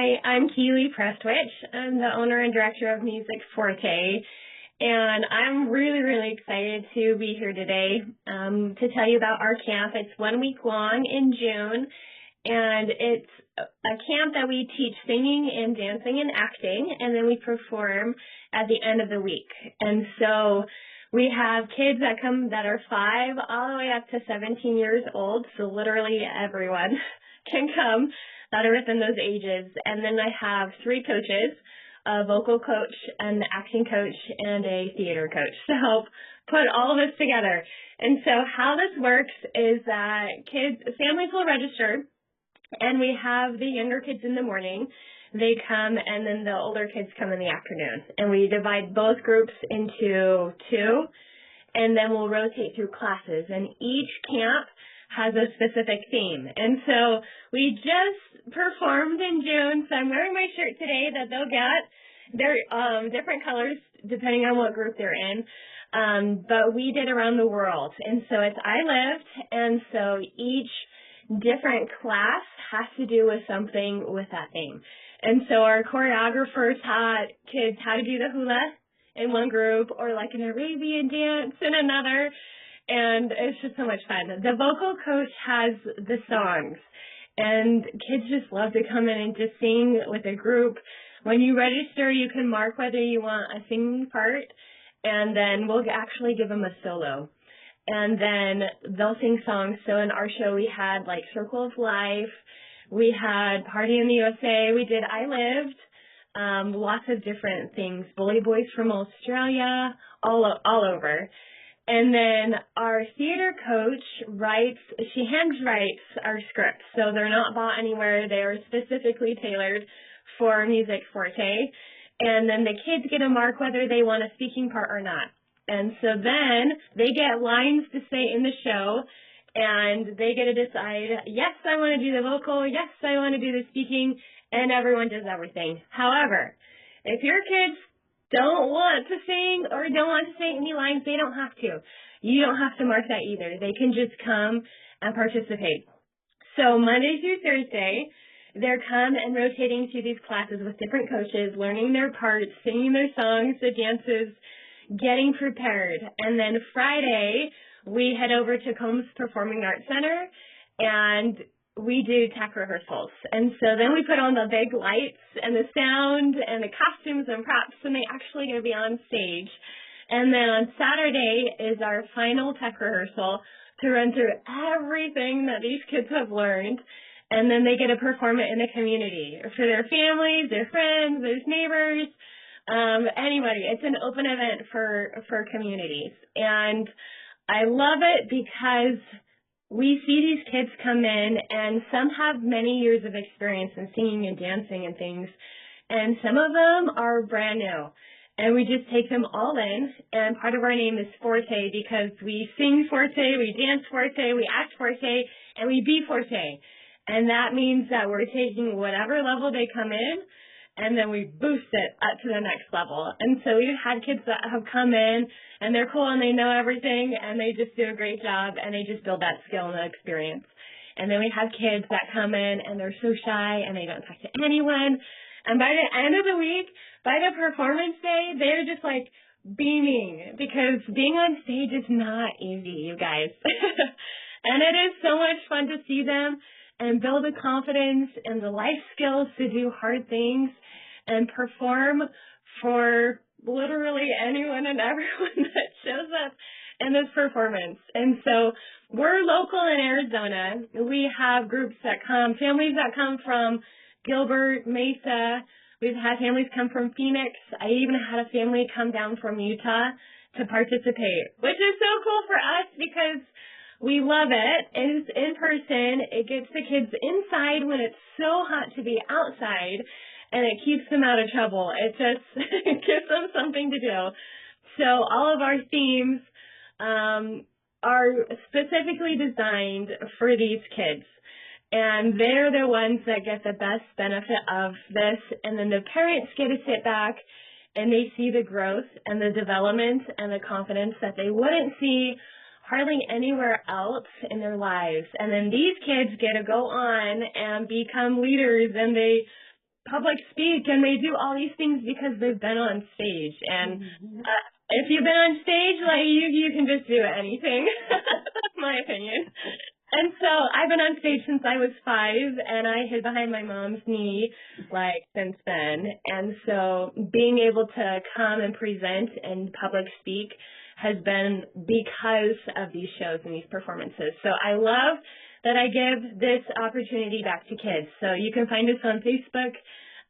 Hi, I'm Keeley Prestwich. I'm the owner and director of Music Forte, and I'm really excited to be here today to tell you about our camp. It's 1 week long in June, and it's a camp that we teach singing and dancing and acting, and then we perform at the end of the week. And so we have kids that come that are 5 all the way up to 17 years old, so literally everyone can come that are within those ages. And then I have 3 coaches, a vocal coach, an acting coach, and a theater coach to help put all of this together. And so how this works is that families will register, and we have the younger kids in the morning. They come, and then the older kids come in the afternoon. And we divide both groups into 2, and then we'll rotate through classes. And each camp has a specific theme. And so we just performed in June, so I'm wearing my shirt today that they'll get. They're different colors depending on what group they're in, but we did around the world. And so it's I Lived, and so each different class has to do with something with that theme. And so our choreographer taught kids how to do the hula in one group, or like an Arabian dance in another. And it's just so much fun. The vocal coach has the songs, and kids just love to come in and just sing with a group. When you register, you can mark whether you want a singing part, and then we'll actually give them a solo. And then they'll sing songs. So in our show, we had like Circle of Life, we had Party in the USA, we did I Lived, lots of different things, Bully Boys from Australia, all over. And then our theater coach she handwrites our scripts. So they're not bought anywhere. They are specifically tailored for Music Forte. And then the kids get to mark whether they want a speaking part or not. And so then they get lines to say in the show, and they get to decide, yes, I want to do the vocal, yes, I want to do the speaking, and everyone does everything. However, if your kids don't want to sing or don't want to say any lines, they don't have to. You don't have to mark that either. They can just come and participate. So Monday through Thursday, they're come and rotating through these classes with different coaches, learning their parts, singing their songs, the dances, getting prepared. And then Friday, we head over to Combs Performing Arts Center, and we do tech rehearsals. And so then we put on the big lights and the sound and the costumes and props, and they actually going to be on stage. And then on Saturday is our final tech rehearsal to run through everything that these kids have learned. And then they get to perform it in the community for their families, their friends, their neighbors, anybody. It's an open event for communities. And I love it because we see these kids come in, and some have many years of experience in singing and dancing and things, and some of them are brand new. And we just take them all in, and part of our name is Forte because we sing Forte, we dance Forte, we act Forte, and we be Forte. And that means that we're taking whatever level they come in, and then we boost it up to the next level. And so we've had kids that have come in, and they're cool, and they know everything, and they just do a great job, and they just build that skill and that experience. And then we have kids that come in, and they're so shy, and they don't talk to anyone. And by the end of the week, by the performance day, they're just like beaming, because being on stage is not easy, you guys. And it is so much fun to see them and build the confidence and the life skills to do hard things and perform for literally anyone and everyone that shows up in this performance. And so we're local in Arizona. We have groups that come, families that come from Gilbert, Mesa. We've had families come from Phoenix. I even had a family come down from Utah to participate, which is so cool for us because we love it. It's in person. It gets the kids inside when it's so hot to be outside, and it keeps them out of trouble. It just gives them something to do. So all of our themes are specifically designed for these kids, and they're the ones that get the best benefit of this. And then the parents get to sit back and they see the growth and the development and the confidence that they wouldn't see hardly anywhere else in their lives. And then these kids get to go on and become leaders, and they public speak and they do all these things because they've been on stage. And if you've been on stage, like you can just do anything. That's my opinion. And so I've been on stage since I was 5, and I hid behind my mom's knee like since then. And so being able to come and present and public speak has been because of these shows and these performances. So I love that I give this opportunity back to kids. So you can find us on Facebook